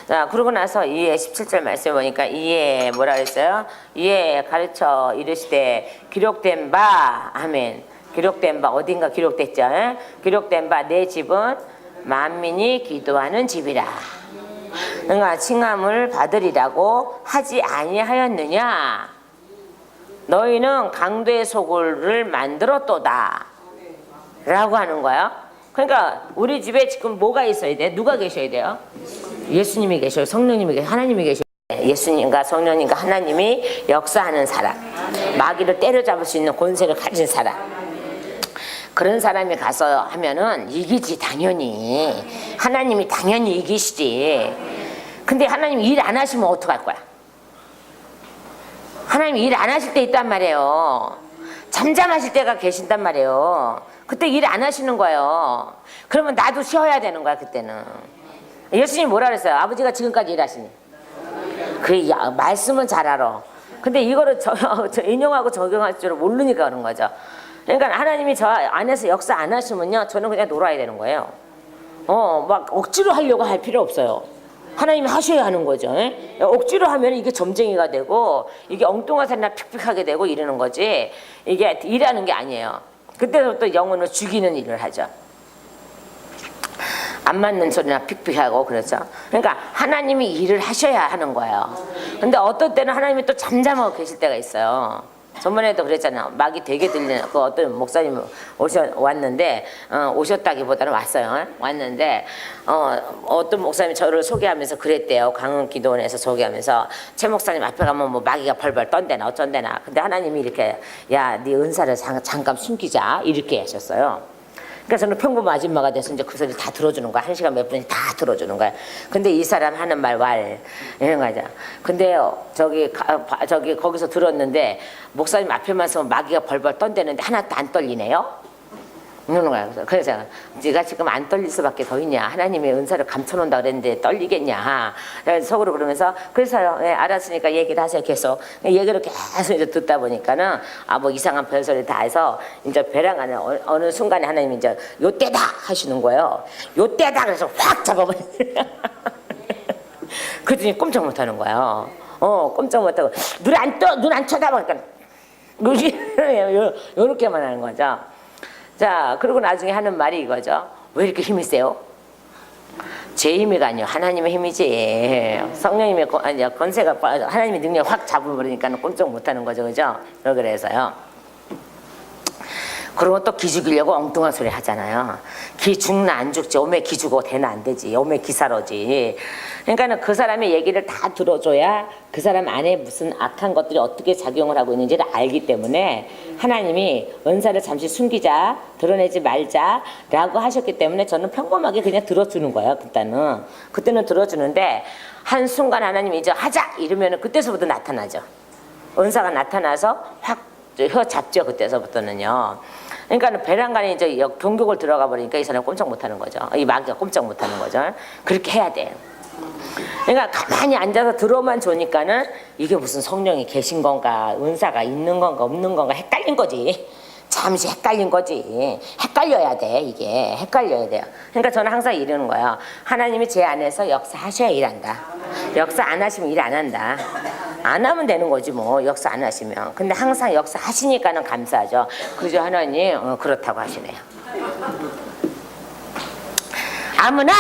자, 그러고 나서 이에 17절 말씀 보니까 이에 뭐라 그랬어요? 이에 가르쳐 이르시되 기록된 바, 아멘. 기록된 바, 어딘가 기록됐죠? 기록된 바, 내 집은 만민이 기도하는 집이라. 그러니까 칭함을 받으리라고 하지 아니하였느냐? 너희는 강도의 소굴을 만들었도다 라고 하는 거예요. 그러니까 우리 집에 지금 뭐가 있어야 돼? 누가 계셔야 돼요? 예수님이 계셔요. 성령님이 계셔요. 하나님이 계셔요. 예수님과 성령님과 하나님이 역사하는 사람, 마귀를 때려잡을 수 있는 권세를 가진 사람, 그런 사람이 가서 하면은 이기지. 당연히 하나님이 당연히 이기시지. 근데 하나님이 일 안 하시면 어떡할 거야? 하나님이 일 안 하실 때 있단 말이에요. 잠잠하실 때가 계신단 말이에요. 그때 일 안 하시는 거예요. 그러면 나도 쉬어야 되는 거야. 그때는. 예수님이 뭐라 그랬어요? 아버지가 지금까지 일하시니. 그 말씀은 잘 알아. 근데 이거를 인용하고 적용할 줄 모르니까 그런 거죠. 그러니까 하나님이 저 안에서 역사 안 하시면요, 저는 그냥 놀아야 되는 거예요. 막 억지로 하려고 할 필요 없어요. 하나님이 하셔야 하는 거죠. 억지로 하면 이게 점쟁이가 되고, 이게 엉뚱한 소리나 픽픽하게 되고 이러는 거지, 이게 일하는 게 아니에요. 그때부터 영혼을 죽이는 일을 하죠. 안 맞는 소리나 픽픽하고 그렇죠. 그러니까 하나님이 일을 하셔야 하는 거예요. 근데 어떤 때는 하나님이 또 잠잠하고 계실 때가 있어요. 저번에도 그랬잖아요. 막이 되게 들리는 그 어떤 목사님 왔는데, 오셨다기보다는 왔어요. 왔는데 어떤 목사님이 저를 소개하면서 그랬대요. 강흥기도원에서 소개하면서 최 목사님 앞에 가면 뭐 마귀가 벌벌 떤대나 어쩐대나. 근데 하나님이 이렇게, 야, 네 은사를 잠깐 숨기자 이렇게 하셨어요. 그러니까 저는 평범한 아줌마가 돼서 이제 그 소리 다 들어주는 거야. 1시간 몇 분씩 다 들어주는 거야. 근데 이 사람 하는 말 이런 거죠. 근데 저기 거기서 들었는데 목사님 앞에만 서면 마귀가 벌벌 떤대는데 하나도 안 떨리네요. 이러는 거야. 그래서 네가 지금 안 떨릴 수밖에 더 있냐. 하나님의 은사를 감춰놓는다 그랬는데 떨리겠냐. 속으로 그러면서 그래서요. 예, 알았으니까 얘기를 하세요. 계속 얘기를 계속 이제 듣다 보니까는 뭐 이상한 별소리 다 해서 이제 배랑간에 어느 순간에 하나님이 이제 요때다 하시는 거예요. 요때다 그래서 확 잡아버렸어요. 그랬더니 꼼짝 못하는 거예요. 꼼짝 못하고 눈 안 쳐다보니까 요렇게만 하는 거죠. 자, 그리고 나중에 하는 말이 이거죠. 왜 이렇게 힘이 세요? 제 힘이가 아니요. 하나님의 힘이지. 성령님의 권세가 하나님의 능력을 확 잡아버리니까 꼼짝 못하는 거죠. 그죠? 그래서요. 그리고 또 기 죽이려고 엉뚱한 소리 하잖아요. 기 죽나 안 죽지. 오메 기 죽어 되나 안 되지. 오메 기사로지. 그러니까는 그 사람의 얘기를 다 들어줘야 그 사람 안에 무슨 악한 것들이 어떻게 작용을 하고 있는지를 알기 때문에 하나님이 은사를 잠시 숨기자, 드러내지 말자라고 하셨기 때문에 저는 평범하게 그냥 들어주는 거예요. 그때는 들어주는데 한순간 하나님이 이제 하자 이러면은 그때서부터 나타나죠. 은사가 나타나서 확 혀 잡죠. 그때서부터는요. 그러니까 배란간에 이제 경격을 들어가 버리니까 이 사람 꼼짝 못하는 거죠. 이 마귀가 꼼짝 못하는 거죠. 그렇게 해야 돼요. 그러니까 가만히 앉아서 들어만 주니까는 이게 무슨 성령이 계신 건가, 은사가 있는 건가, 없는 건가 헷갈린 거지. 잠시 헷갈린 거지. 헷갈려야 돼. 이게 헷갈려야 돼요. 그러니까 저는 항상 이러는 거예요. 하나님이 제 안에서 역사하셔야 일한다. 역사 안 하시면 일 안 한다. 안 하면 되는 거지 뭐 역사 안 하시면. 근데 항상 역사 하시니까는 감사하죠. 그죠 하나님 그렇다고 하시네요. 아무나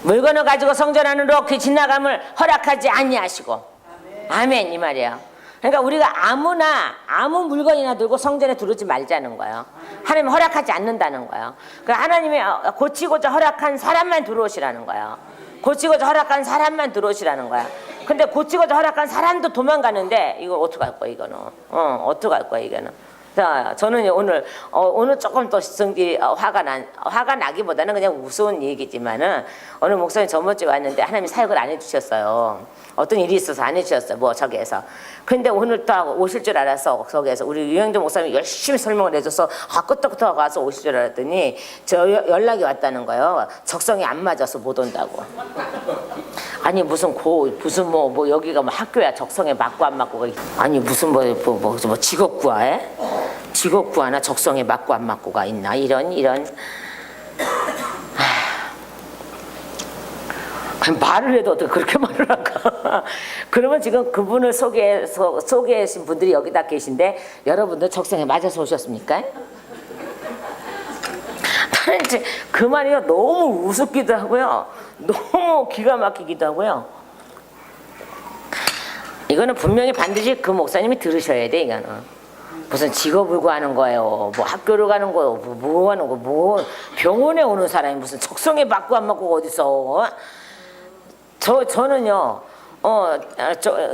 물건을 가지고 성전 안으로 그 지나감을 허락하지 아니하시고. 아멘 이 말이에요. 그러니까 우리가 아무나 아무 물건이나 들고 성전에 들어오지 말자는 거예요. 하나님 허락하지 않는다는 거예요. 그러니까 하나님이 고치고자 허락한 사람만 들어오시라는 거예요. 고치고자 허락한 사람만 들어오시라는 거야. 근데 고치고자 허락한 사람도 도망가는데 이거 어떡할 거야 이거는. 어떡할 거야 이거는. 자, 저는 오늘 조금 더 성질이 화가 나기보다는 그냥 무서운 얘기지만은 어느 목사님 저번 주에 왔는데 하나님이 사역을 안 해주셨어요. 어떤 일이 있어서 안 해주셨어요. 뭐 저기에서. 근데 오늘 또 오실 줄 알아서 거기에서 우리 유영정 목사님이 열심히 설명을 해줘서 끄떡끄떡 와서 오실 줄 알았더니 저 연락이 왔다는 거예요. 적성이 안 맞아서 못 온다고. 아니 무슨 뭐 여기가 뭐 학교야 적성에 맞고 안 맞고가 아니 무슨 뭐 직업구화에 직업구화나 적성에 맞고 안 맞고가 있나 이런 말을 해도 어떻게 그렇게 말을 할까? 그러면 지금 그분을 소개하신 분들이 여기다 계신데 여러분들 적성에 맞아서 오셨습니까? 나는 이제 그 말이 너무 우습기도 하고요. 너무 기가 막히기도 하고요. 이거는 분명히 반드시 그 목사님이 들으셔야 돼. 이거는 무슨 직업을 구하는 거예요. 뭐 학교를 가는 거예요. 뭐 하는 거. 뭐 병원에 오는 사람이 무슨 적성에 맞고 안 맞고가 어딨어. 저는요.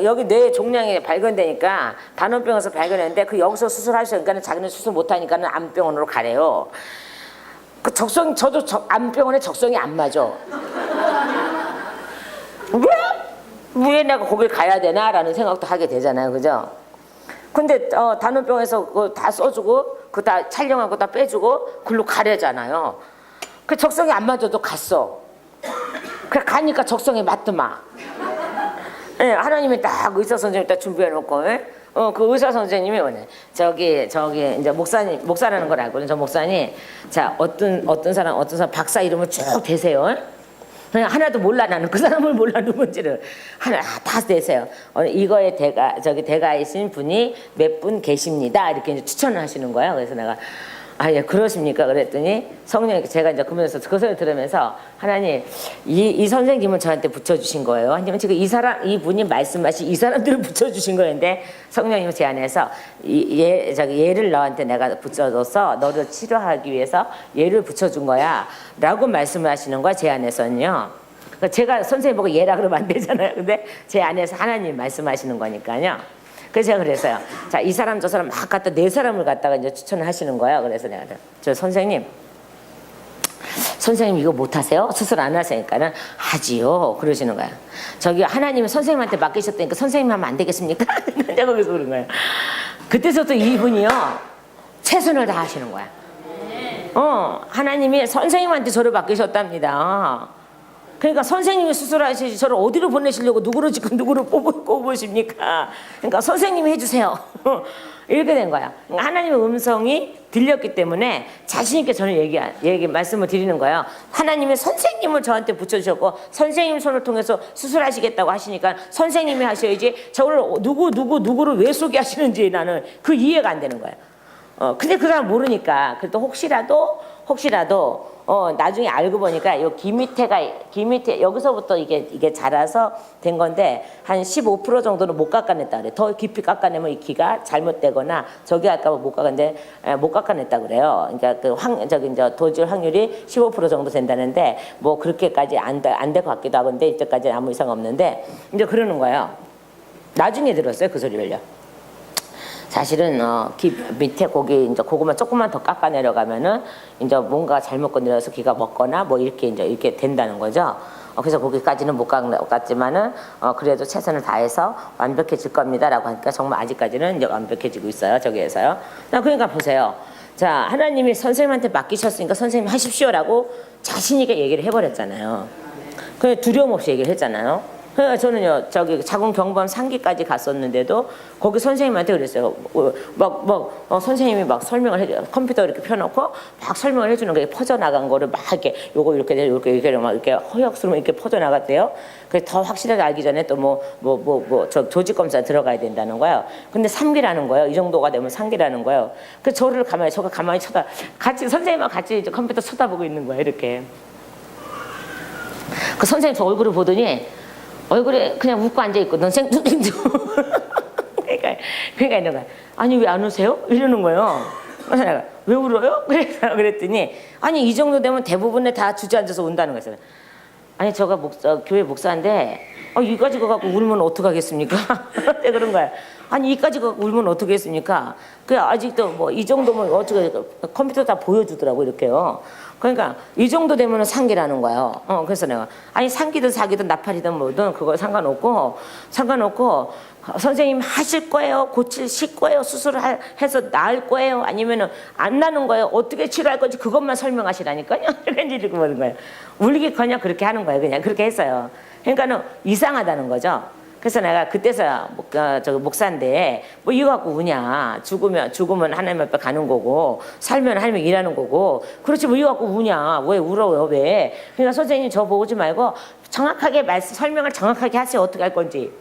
여기 뇌 종양이 발견되니까 단원병원에서 발견했는데 여기서 수술하시니까 자기는 수술 못하니까는 암병원으로 가래요. 그 저도 암병원에 적성이 안 맞아. 왜 내가 거길 가야 되나라는 생각도 하게 되잖아요, 그죠? 근데 단원병원에서 그거 다 써주고 그 다 촬영한 거 다 빼주고 글로 가래잖아요. 그 적성이 안 맞아도 갔어. 그래 가니까 적성에 맞더만. 예, 하나님이 딱 의사 선생님 딱 준비해 놓고, 그 의사 선생님이 오네. 저기 이제 목사라는 걸 알거든요. 저 목사님, 자 어떤 사람 박사 이름을 쭉 대세요. 그냥 하나도 몰라 나는 그 사람을 몰라 누군지를 하나 다 대세요. 이거에 대가이신 분이 몇 분 계십니다. 이렇게 이제 추천을 하시는 거예요. 그래서 내가 예, 그러십니까? 그랬더니 성령이 제가 이제 그러면서 그 소리 들으면서 하나님 이 선생님은 저한테 붙여주신 거예요. 아니면 지금 이분이 말씀하신 이 사람들을 붙여주신 거였는데 성령님이 제 안에서 얘를 너한테 내가 붙여줘서 너를 치료하기 위해서 얘를 붙여준 거야 라고 말씀을 하시는 거야 제 안에서는요. 그러니까 제가 선생님 보고 얘라 그러면 안 되잖아요. 근데 제 안에서 하나님 말씀하시는 거니까요. 그래서 제가 그랬어요. 자, 이 사람 저 사람 막 갖다 네 사람을 갖다가 이제 추천을 하시는 거예요. 그래서 내가 저 선생님 선생님 이거 못하세요? 수술 안 하세요니까는 하지요. 그러시는 거야. 저기 하나님이 선생님한테 맡기셨다니까 선생님 하면 안 되겠습니까? 내가 거기서 그런 거예요. 그때서부터 이분이요 최선을 다하시는 거야. 하나님이 선생님한테 저를 맡기셨답니다. 그러니까 선생님이 수술하시지 저를 어디로 보내시려고 누구를 지금 누구를 꼽으십니까? 그러니까 선생님이 해주세요. 이렇게 된 거야. 그러니까 하나님의 음성이 들렸기 때문에 자신 있게 저는 말씀을 드리는 거예요. 하나님이 선생님을 저한테 붙여주셨고 선생님 손을 통해서 수술하시겠다고 하시니까 선생님이 하셔야지 저를 누구를 왜 소개하시는지 나는 그 이해가 안 되는 거예요. 근데 그 사람 모르니까 그래도 혹시라도 나중에 알고 보니까 요 귀 밑에 여기서부터 이게 자라서 된 건데 한 15% 정도는 못 깎아냈다 그래. 더 깊이 깎아내면 이 귀가 잘못되거나 저기 할까봐 못 깎아냈다 그래요. 그러니까 이제 도질 확률이 15% 정도 된다는데 뭐 그렇게까지 안 될 것 같기도 하고 근데 이때까지는 아무 이상 없는데 이제 그러는 거예요. 나중에 들었어요 그 소리를요. 사실은 귀 밑에 고기 이제 그거만 조금만 더 깎아 내려가면은 이제 뭔가 잘못 건드려서 귀가 먹거나 뭐 이렇게 된다는 거죠. 그래서 거기까지는 못 갔지만은 그래도 최선을 다해서 완벽해질 겁니다라고 하니까 정말 아직까지는 이제 완벽해지고 있어요 저기에서요. 그러니까 보세요. 자 하나님이 선생님한테 맡기셨으니까 선생님 하십시오라고 자신 있게 얘기를 해버렸잖아요. 그 두려움 없이 얘기를 했잖아요. 그래서 저는요 저기 자궁 경부암 3기까지 갔었는데도 거기 선생님한테 그랬어요. 선생님이 막 설명을 해줘 컴퓨터 이렇게 펴놓고 막 설명을 해주는 거예요. 퍼져나간 거를 막 이렇게 요거 이렇게 막 이렇게 허역스러워 이렇게 퍼져나갔대요. 그래서 더 확실하게 알기 전에 또 저 조직 검사 들어가야 된다는 거예요. 근데 3기라는 거예요. 이 정도가 되면 3기라는 거예요. 그래서 저가 가만히 같이 선생님하고 같이 이제 컴퓨터 쳐다보고 있는 거예요. 이렇게. 그 선생님 저 얼굴을 보더니 얼굴에 그냥 웃고 앉아있고 넌 그러니까 이런 거야. 아니 왜 안 우세요? 이러는 거예요. 그래서 내가 왜 울어요? 그랬더니 아니 이 정도 되면 대부분에 다 주저앉아서 운다는 거였어요. 아니 저가 교회 목사인데 이 가지고 갖고 울면 어떡하겠습니까? 그런 거야. 아니 이까지 갖고 울면 어떡하겠습니까? 그 아직도 뭐 이 정도면 어떻게 컴퓨터 다 보여주더라고 이렇게요. 그러니까 이 정도 되면은 상기라는 거예요. 그래서 내가 아니 상기든 사기든 나팔이든 뭐든 그거 상관없고 선생님 하실 거예요? 고치실 거예요? 수술해서 나을 거예요? 아니면은 안 나는 거예요? 어떻게 치료할 건지 그것만 설명하시라니까요. 이렇게 그러는 거예요. 울기커녕 그렇게 하는 거예요. 그냥 그렇게 했어요. 그러니까는 이상하다는 거죠. 그래서 내가 그때서야 목사인데 뭐 이거 갖고 우냐. 죽으면 하나님 앞에 가는 거고 살면 하나님 일하는 거고 그렇지 뭐 이거 갖고 우냐. 왜 울어요 왜. 그러니까 선생님 저 보지 말고 정확하게 설명을 정확하게 하세요. 어떻게 할 건지.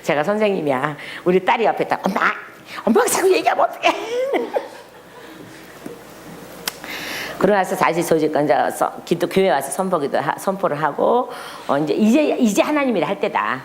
제가 선생님이야. 우리 딸이 옆에 딱 엄마가 자꾸 얘기하면 어떡해. 그러고 나서 다시 기도 교회 와서 선포를 하고 이제 하나님이라 할 때다.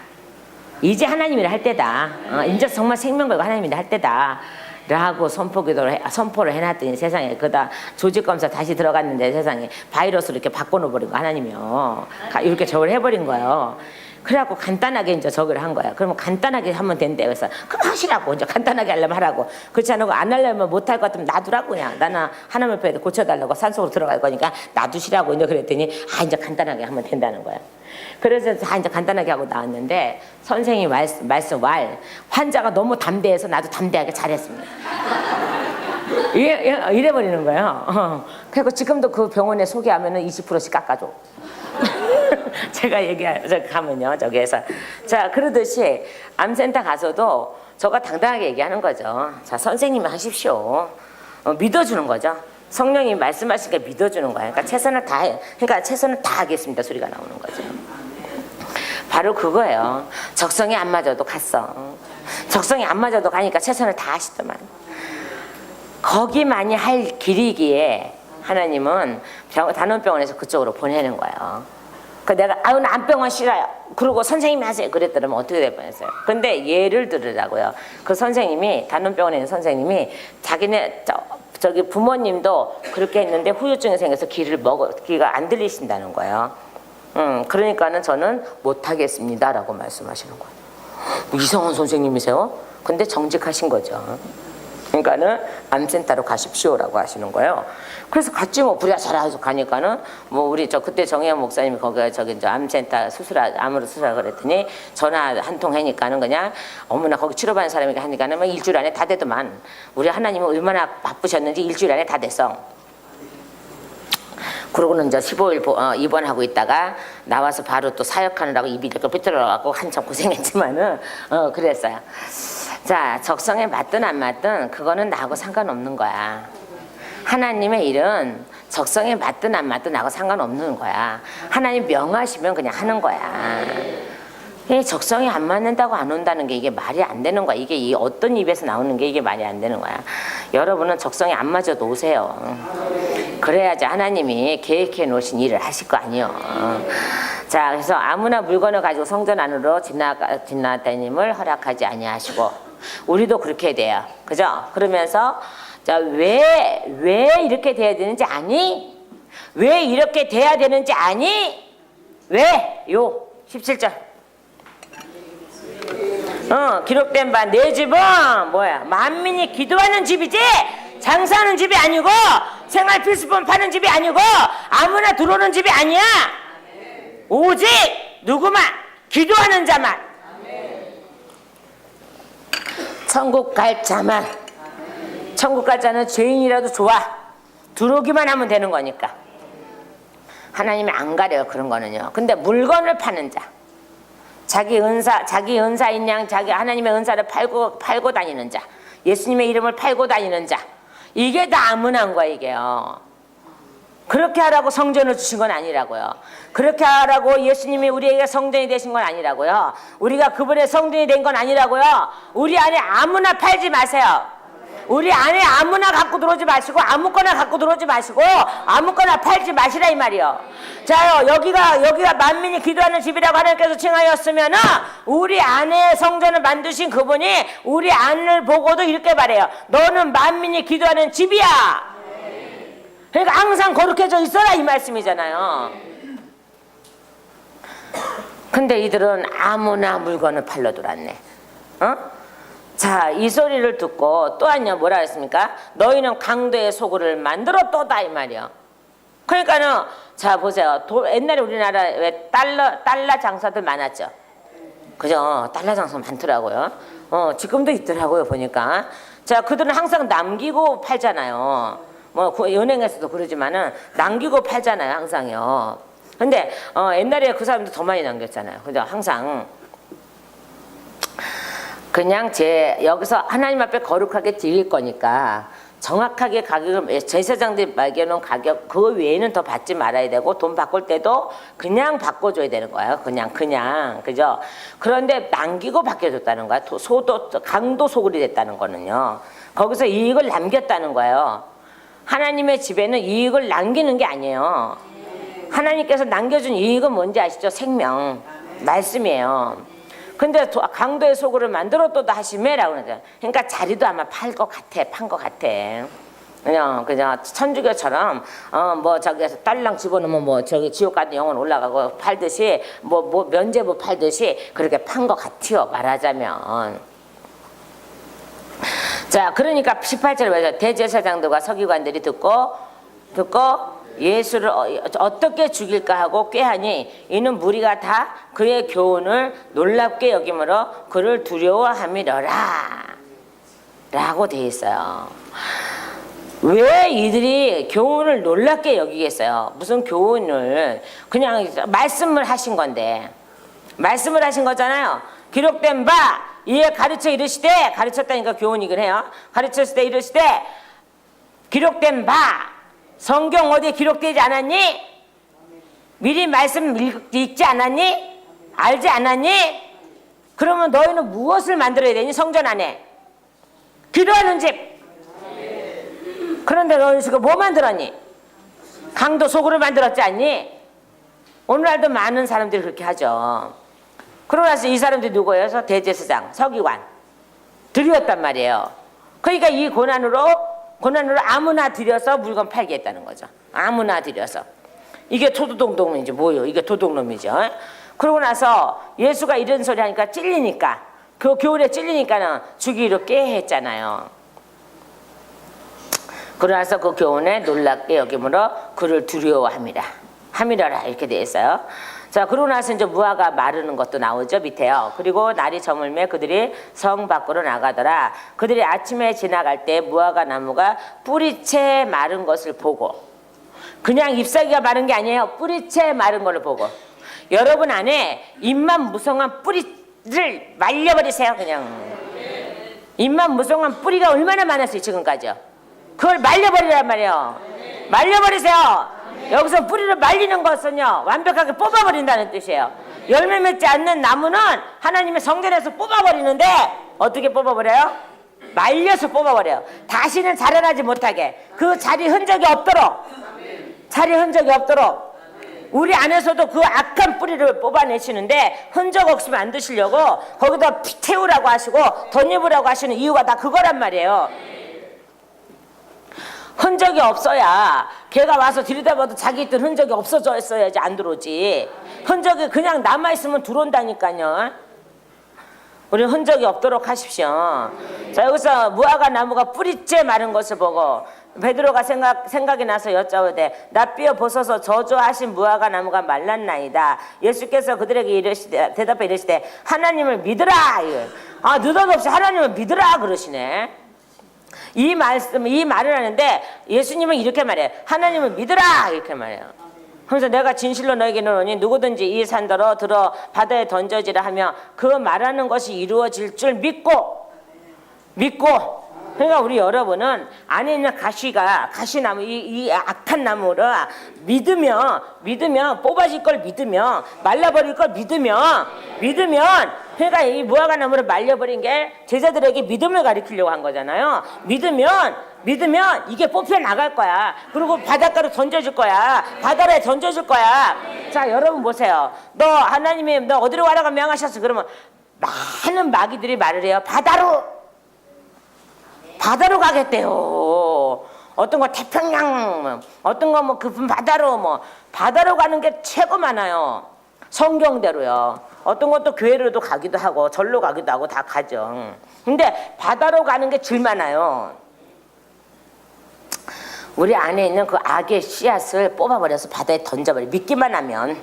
이제 하나님이라 할 때다. 이제 정말 생명 걸고 하나님이라 할 때다. 라고 선포를 해놨더니 세상에 그다 조직검사 다시 들어갔는데 세상에 바이러스로 이렇게 바꿔놓어버린 거 하나님이요. 이렇게 저걸 해버린 거예요. 그래갖고 간단하게 이제 저걸 한 거야. 그러면 간단하게 하면 된대. 그래서 그럼 하시라고 이제 간단하게 하려면 하라고. 그렇지 않고 안 하려면 못할 것 같으면 놔두라고 그냥. 나는 하나님 앞에 고쳐달라고 산속으로 들어갈 거니까 놔두시라고 이제 그랬더니 이제 간단하게 하면 된다는 거야. 그래서 다 이제 간단하게 하고 나왔는데 선생님이 말씀 환자가 너무 담대해서 나도 담대하게 잘했습니다. 이래버리는 거예요. 그리고 지금도 그 병원에 소개하면은 20%씩 깎아줘. 제가 가면요 저기에서 자 그러듯이 암센터 가서도 저가 당당하게 얘기하는 거죠. 자 선생님이 하십시오. 믿어주는 거죠. 성령이 말씀하시니까 믿어주는 거예요. 그러니까 최선을 다 하겠습니다 소리가 나오는 거죠. 바로 그거예요. 적성이 안 맞아도 갔어. 적성이 안 맞아도 가니까 최선을 다 하시더만. 거기만이 할 길이기에 하나님은 단원병원에서 그쪽으로 보내는 거예요. 내가 나 안병원 싫어요. 그러고 선생님이 하세요. 그랬더라면 어떻게 될 뻔했어요. 근데 예를 들으라고요. 그 선생님이 단원병원에 있는 선생님이 자기네 저기 부모님도 그렇게 했는데 후유증이 생겨서 귀가 안 들리신다는 거예요. 그러니까는 저는 못하겠습니다라고 말씀하시는 거예요. 뭐 이상한 선생님이세요? 근데 정직하신 거죠. 그러니까는 암센터로 가십시오라고 하시는 거예요. 그래서 갔지 뭐 부랴자랴 가니까는 뭐 우리 저 그때 정혜영 목사님이 거기 저기 저 암센터 암으로 수술하고 그랬더니 전화 한 통 하니까는 그냥 어머나 거기 치료받는 사람이 하니까는 막 일주일 안에 다 되더만. 우리 하나님은 얼마나 바쁘셨는지 일주일 안에 다 됐어. 그러고는 이제 15일 입원하고 있다가 나와서 바로 또 사역하느라고 입이 이렇게 삐뚤어갖고 한참 고생했지만은 그랬어요. 자, 적성에 맞든 안 맞든 그거는 나하고 상관없는 거야. 하나님의 일은 적성에 맞든 안 맞든 나하고 상관없는 거야. 하나님 명하시면 그냥 하는 거야. 이 적성이 안 맞는다고 안 온다는 게 이게 말이 안 되는 거야. 이게 이 어떤 입에서 나오는 게 이게 말이 안 되는 거야. 여러분은 적성이 안 맞아도 오세요. 그래야지 하나님이 계획해 놓으신 일을 하실 거 아니에요. 자, 그래서 아무나 물건을 가지고 성전 안으로 지나다님을 허락하지 아니하시고 우리도 그렇게 돼요. 그죠? 그러면서 자, 왜 이렇게 돼야 되는지 아니? 왜 이렇게 돼야 되는지 아니? 왜? 요 17절. 기록된 바 내 집은 뭐야? 만민이 기도하는 집이지 장사하는 집이 아니고 생활 필수품 파는 집이 아니고 아무나 들어오는 집이 아니야. 오직 누구만? 기도하는 자만. 천국 갈 자만. 천국 갈 자는 죄인이라도 좋아. 들어오기만 하면 되는 거니까. 하나님이 안 가려요, 그런 거는요. 근데 물건을 파는 자, 자기 은사인 양 자기 하나님의 은사를 팔고 다니는 자, 예수님의 이름을 팔고 다니는 자, 이게 다 아무나인 거야, 이게요. 그렇게 하라고 성전을 주신 건 아니라고요. 그렇게 하라고 예수님이 우리에게 성전이 되신 건 아니라고요. 우리가 그분의 성전이 된 건 아니라고요. 우리 안에 아무나 팔지 마세요. 우리 안에 아무나 갖고 들어오지 마시고 아무거나 갖고 들어오지 마시고 아무거나 팔지 마시라 이 말이요. 자요, 여기가 만민이 기도하는 집이라고 하나님께서 칭하였으면은 우리 안에 성전을 만드신 그분이 우리 안을 보고도 이렇게 말해요. 너는 만민이 기도하는 집이야. 그러니까 항상 거룩해져 있어라 이 말씀이잖아요. 근데 이들은 아무나 물건을 팔러 들어왔네. 자, 이 소리를 듣고 또 한요 뭐라 했습니까? 너희는 강도의 소굴을 만들어 또다 이 말이요. 그러니까는 자 보세요. 옛날에 우리나라에 왜 달러 장사들 많았죠. 그죠? 달러 장사 많더라고요. 지금도 있더라고요 보니까. 자, 그들은 항상 남기고 팔잖아요. 뭐 은행에서도 그러지만은 남기고 팔잖아요 항상요. 근데 옛날에 그 사람도 더 많이 남겼잖아요. 그죠? 항상. 그냥 여기서 하나님 앞에 거룩하게 드릴 거니까 정확하게 가격을 제사장들이 매겨놓은 가격 그 외에는 더 받지 말아야 되고 돈 바꿀 때도 그냥 바꿔줘야 되는 거예요. 그냥 그죠? 그런데 남기고 바뀌어줬다는 거야. 강도 소굴이 됐다는 거는요. 거기서 이익을 남겼다는 거예요. 하나님의 집에는 이익을 남기는 게 아니에요. 하나님께서 남겨준 이익은 뭔지 아시죠? 생명, 말씀이에요. 근데 강도의 소굴을 만들어 또 하시매라고 그러죠. 그러니까 자리도 아마 판 것 같아. 그냥 천주교처럼 뭐 저기에서 딸랑 집어넣으면 뭐 저기 지옥 같은 영혼 올라가고 팔듯이 뭐 면제부 팔듯이 그렇게 판 것 같아요. 말하자면. 자, 그러니까 18절에 보세요. 대제사장들과 서기관들이 듣고 예수를 어떻게 죽일까 하고 꾀하니 이는 무리가 다 그의 교훈을 놀랍게 여김으로 그를 두려워함이러라 라고 돼 있어요. 왜 이들이 교훈을 놀랍게 여기겠어요? 무슨 교훈을, 그냥 말씀을 하신 건데, 말씀을 하신 거잖아요. 기록된 바 이에 가르쳐 이르시되, 가르쳤다니까 교훈이긴 해요. 가르쳤을 때 이르시되 기록된 바, 성경 어디에 기록되지 않았니? 미리 말씀 읽지 않았니? 알지 않았니? 그러면 너희는 무엇을 만들어야 되니? 성전 안에 기도하는 집. 그런데 너희 지금 뭐 만들었니? 강도 소굴을 만들었지 않니? 오늘날도 많은 사람들이 그렇게 하죠. 그러고 나서 이 사람들이 누구예요? 대제사장, 서기관 들이었단 말이에요. 그러니까 이 고난으로 아무나 들여서 물건 팔게 했다는 거죠. 아무나 들여서. 이게 도둑놈이지 뭐예요? 이게 도둑놈이죠. 그러고 나서 예수가 이런 소리 하니까 찔리니까, 그 교훈에 찔리니까는 죽이기로 꾀했잖아요. 그러나서 그 교훈에 놀랍게 여김으로 그를 두려워함이라. 함이라라 이렇게 돼 있어요. 자, 그러고 나서 이제 무화과 마르는 것도 나오죠, 밑에요. 그리고 날이 저물매 그들이 성 밖으로 나가더라. 그들이 아침에 지나갈 때 무화과 나무가 뿌리채 마른 것을 보고, 그냥 잎사귀가 마른 게 아니에요. 뿌리채 마른 걸 보고. 여러분 안에 잎만 무성한 뿌리를 말려버리세요, 그냥. 잎만 무성한 뿌리가 얼마나 많았어요, 지금까지요. 그걸 말려버리란 말이에요. 말려버리세요. 여기서 뿌리를 말리는 것은요, 완벽하게 뽑아버린다는 뜻이에요. 열매 맺지 않는 나무는 하나님의 성전에서 뽑아버리는데 어떻게 뽑아버려요? 말려서 뽑아버려요. 다시는 자라나지 못하게, 그 자리 흔적이 없도록, 자리 흔적이 없도록 우리 안에서도 그 악한 뿌리를 뽑아내시는데 흔적 없으면 안 드시려고 거기다 피 태우라고 하시고 덧입으라고 하시는 이유가 다 그거란 말이에요. 흔적이 없어야 걔가 와서 들여다봐도 자기 있던 흔적이 없어져 있어야지 안 들어오지. 흔적이 그냥 남아있으면 들어온다니까요. 우리 흔적이 없도록 하십시오. 자, 여기서 무화과 나무가 뿌리째 마른 것을 보고 베드로가 생각이 나서 여짜오되 낯비어 벗어서 저주하신 무화과 나무가 말랐나이다. 예수께서 그들에게 이르시되, 대답해 이르시되 하나님을 믿으라. 아, 느닷없이 하나님을 믿으라 그러시네. 이 말을 하는데 예수님은 이렇게 말해요. 하나님을 믿으라 이렇게 말해요. 그래서 내가 진실로 너에게 이르노니 누구든지 이 산더러 들어 바다에 던져지라 하며 그 말하는 것이 이루어질 줄 믿고. 그러니까 우리 여러분은 안에 있는 가시나무, 이 악한 나무를 믿으면 뽑아질 걸 믿으면 말라버릴 걸 믿으면 그러니까 이 무화과 나무를 말려버린 게 제자들에게 믿음을 가리키려고 한 거잖아요. 믿으면 이게 뽑혀 나갈 거야. 그리고 바닷가로 던져줄 거야. 바다에 던져줄 거야. 자, 여러분 보세요. 하나님이 너 어디로 가라고 명하셨어? 그러면 많은 마귀들이 말을 해요. 바다로 가겠대요. 어떤 거 태평양, 어떤 거 뭐 깊은 바다로 가는 게 최고 많아요. 성경대로요. 어떤 것도 교회로도 가기도 하고 절로 가기도 하고 다 가죠. 근데 바다로 가는 게 제일 많아요. 우리 안에 있는 그 악의 씨앗을 뽑아버려서 바다에 던져버려. 믿기만 하면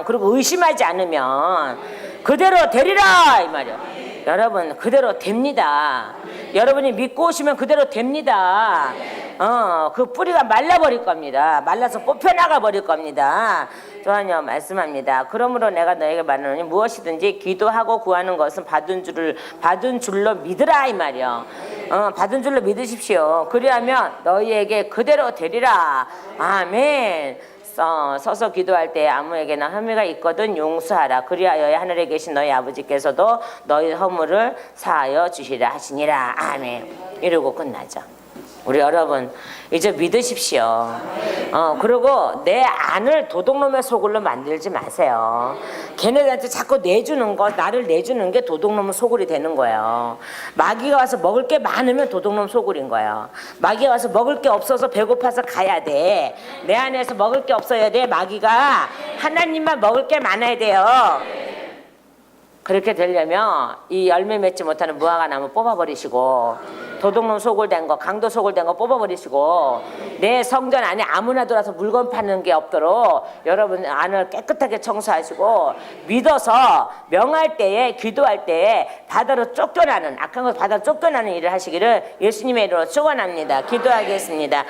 그리고 의심하지 않으면 그대로 되리라 이 말이에요. 여러분 그대로 됩니다. 여러분이 믿고 오시면 그대로 됩니다. 그 뿌리가 말라버릴 겁니다. 말라서 뽑혀나가 버릴 겁니다. 또한요 말씀합니다. 그러므로 내가 너에게 말하노니 무엇이든지 기도하고 구하는 것은 받은 줄로 믿으라 이 말이요. 받은 줄로 믿으십시오. 그리하면 너희에게 그대로 되리라. 아멘. 서서 기도할 때 아무에게나 혐의가 있거든 용서하라. 그리하여 하늘에 계신 너희 아버지께서도 너희 허물을 사하여 주시라 하시니라. 아멘. 이러고 끝나죠. 우리 여러분 이제 믿으십시오. 그리고 내 안을 도둑놈의 소굴로 만들지 마세요. 걔네들한테 자꾸 나를 내주는 게 도둑놈의 소굴이 되는 거예요. 마귀가 와서 먹을 게 많으면 도둑놈 소굴인 거예요. 마귀가 와서 먹을 게 없어서 배고파서 가야 돼. 내 안에서 먹을 게 없어야 돼. 마귀가 하나님만 먹을 게 많아야 돼요. 그렇게 되려면 이 열매 맺지 못하는 무화과 나무 뽑아버리시고 도둑놈 소굴된 거, 강도 소굴된 거 뽑아버리시고 내 성전 안에 아무나 들어와서 물건 파는 게 없도록 여러분 안을 깨끗하게 청소하시고 믿어서 명할 때에 기도할 때에 바다로 쫓겨나는 악한 것 바다로 쫓겨나는 일을 하시기를 예수님의 이름으로 축원합니다. 기도하겠습니다.